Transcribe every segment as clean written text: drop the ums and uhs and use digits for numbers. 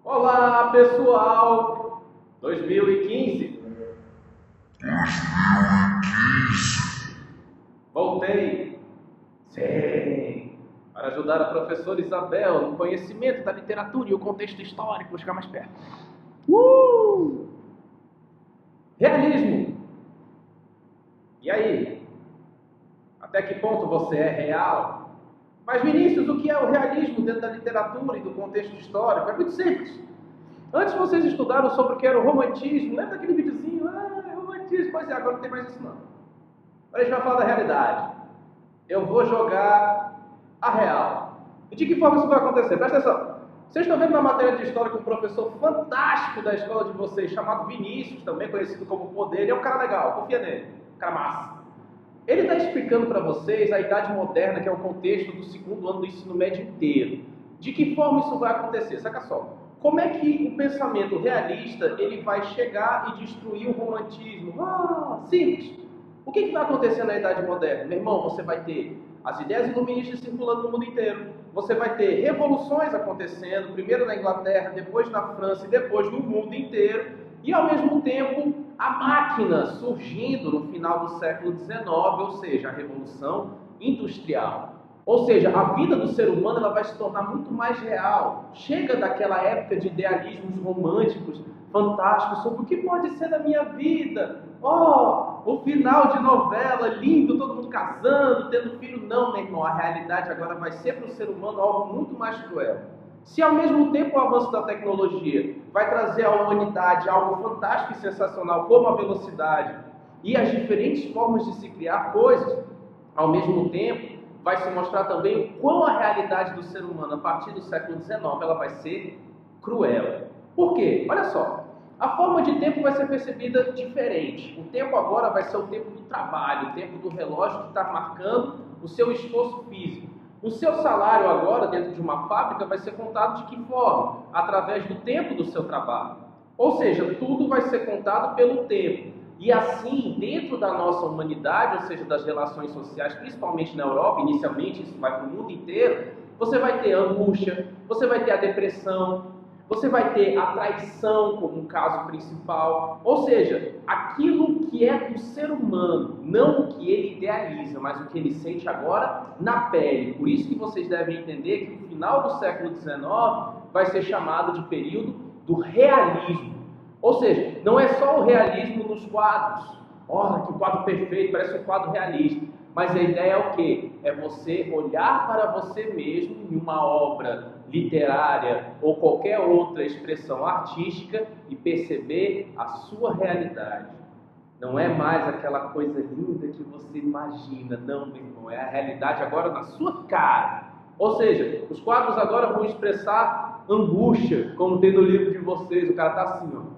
Olá, pessoal! 2015. Voltei. Sim. Para ajudar a professora Isabel no conhecimento da literatura e o contexto histórico. Vou chegar mais perto. Realismo. E aí? Até que ponto você é real? Mas, Vinícius, o que é o realismo dentro da literatura e do contexto histórico? É muito simples. Antes vocês estudaram sobre o que era o romantismo. Lembra daquele videozinho? Romantismo. Pois é, agora não tem mais isso não. Agora a gente vai falar da realidade. Eu vou jogar a real. E de que forma isso vai acontecer? Presta atenção. Vocês estão vendo na matéria de história que um professor fantástico da escola de vocês, chamado Vinícius, também conhecido como Poder, ele é um cara legal, confia nele, um cara massa. Ele está explicando para vocês a Idade Moderna, que é o contexto do segundo ano do ensino médio inteiro. De que forma isso vai acontecer? Saca só. Como é que o pensamento realista ele vai chegar e destruir o romantismo? Simples. O que vai acontecer na Idade Moderna? Meu irmão, você vai ter as ideias iluministas circulando no mundo inteiro. Você vai ter revoluções acontecendo, primeiro na Inglaterra, depois na França e depois no mundo inteiro. E ao mesmo tempo, a máquina surgindo no final do século XIX, ou seja, a Revolução Industrial. Ou seja, a vida do ser humano ela vai se tornar muito mais real. Chega daquela época de idealismos românticos, fantásticos, sobre o que pode ser da minha vida. O final de novela, lindo, todo mundo casando, tendo filho. Não, meu irmão, a realidade agora vai ser para o ser humano algo muito mais cruel. Se ao mesmo tempo o avanço da tecnologia vai trazer à humanidade algo fantástico e sensacional, como a velocidade e as diferentes formas de se criar coisas, ao mesmo tempo vai se mostrar também o quão a realidade do ser humano a partir do século XIX ela vai ser cruel. Por quê? Olha só, a forma de tempo vai ser percebida diferente. O tempo agora vai ser o tempo do trabalho, o tempo do relógio que está marcando o seu esforço físico. O seu salário agora, dentro de uma fábrica, vai ser contado de que forma? Através do tempo do seu trabalho. Ou seja, tudo vai ser contado pelo tempo. E assim, dentro da nossa humanidade, ou seja, das relações sociais, principalmente na Europa, inicialmente isso vai para o mundo inteiro, você vai ter a angústia, você vai ter a depressão, você vai ter a traição como um caso principal, ou seja, aquilo que é do ser humano, não o que ele idealiza, mas o que ele sente agora na pele. Por isso que vocês devem entender que o final do século XIX vai ser chamado de período do realismo. Ou seja, não é só o realismo nos quadros. Olha, que quadro perfeito, parece um quadro realista. Mas a ideia é o quê? É você olhar para você mesmo em uma obra literária ou qualquer outra expressão artística e perceber a sua realidade. Não é mais aquela coisa linda que você imagina. Não, meu irmão, é a realidade agora na sua cara. Ou seja, os quadros agora vão expressar angústia, como tem no livro de vocês. O cara está assim, ó.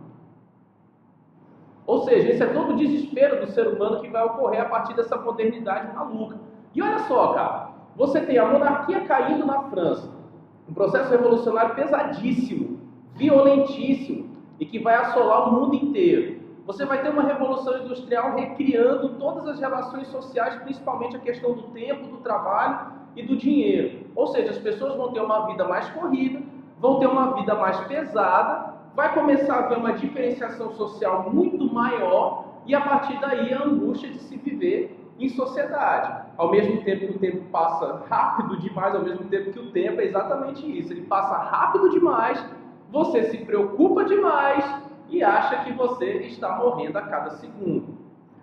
Ou seja, esse é todo o desespero do ser humano que vai ocorrer a partir dessa modernidade maluca. E olha só, cara, você tem a monarquia caindo na França, um processo revolucionário pesadíssimo, violentíssimo, e que vai assolar o mundo inteiro. Você vai ter uma revolução industrial recriando todas as relações sociais, principalmente a questão do tempo, do trabalho e do dinheiro. Ou seja, as pessoas vão ter uma vida mais corrida, vão ter uma vida mais pesada, vai começar a haver uma diferenciação social muito maior e a partir daí a angústia de se viver em sociedade. Ao mesmo tempo que o tempo passa rápido demais, ao mesmo tempo que o tempo é exatamente isso, ele passa rápido demais, você se preocupa demais e acha que você está morrendo a cada segundo.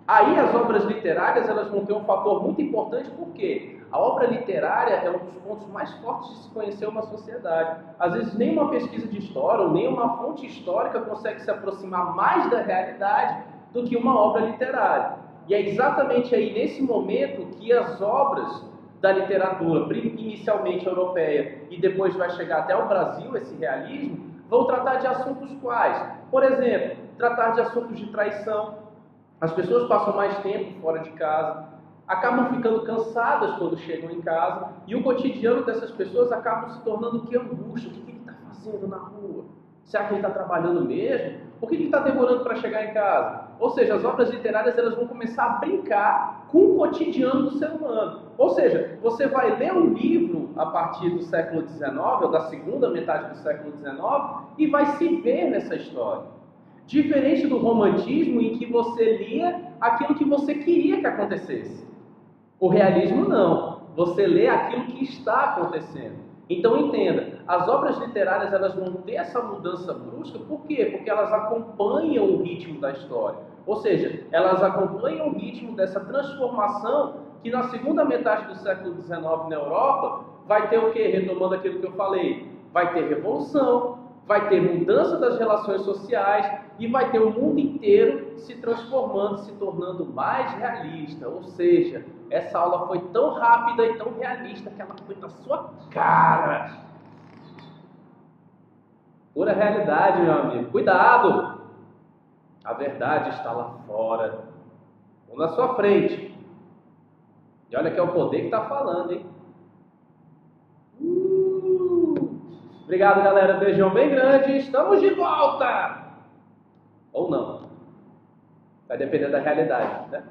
Aí as obras literárias elas vão ter um fator muito importante, porque a obra literária é um dos pontos mais fortes de se conhecer uma sociedade. Às vezes nem uma pesquisa de história ou nem uma fonte histórica consegue se aproximar mais da realidade do que uma obra literária. E é exatamente aí nesse momento que as obras da literatura, inicialmente europeia e depois vai chegar até o Brasil, esse realismo, vão tratar de assuntos quais? Por exemplo, tratar de assuntos de traição. As pessoas passam mais tempo fora de casa, acabam ficando cansadas quando chegam em casa e o cotidiano dessas pessoas acaba se tornando que angústia. O que ele está fazendo na rua? Será que ele está trabalhando mesmo? Por que ele está demorando para chegar em casa? Ou seja, as obras literárias elas vão começar a brincar com o cotidiano do ser humano. Ou seja, você vai ler um livro a partir do século XIX, ou da segunda metade do século XIX, e vai se ver nessa história. Diferente do romantismo, em que você lia aquilo que você queria que acontecesse. O realismo não. Você lê aquilo que está acontecendo. Então entenda, as obras literárias elas vão ter essa mudança brusca, por quê? Porque elas acompanham o ritmo da história. Ou seja, elas acompanham o ritmo dessa transformação que na segunda metade do século XIX na Europa vai ter o quê? Retomando aquilo que eu falei, vai ter revolução, vai ter mudança das relações sociais e vai ter o mundo inteiro se transformando, se tornando mais realista. Ou seja, essa aula foi tão rápida e tão realista que ela foi na sua cara. Pura realidade, meu amigo. Cuidado! A verdade está lá fora, ou na sua frente. E olha que é o poder que está falando, hein? Obrigado, galera. Beijão bem grande. Estamos de volta! Ou não. Vai depender da realidade, né?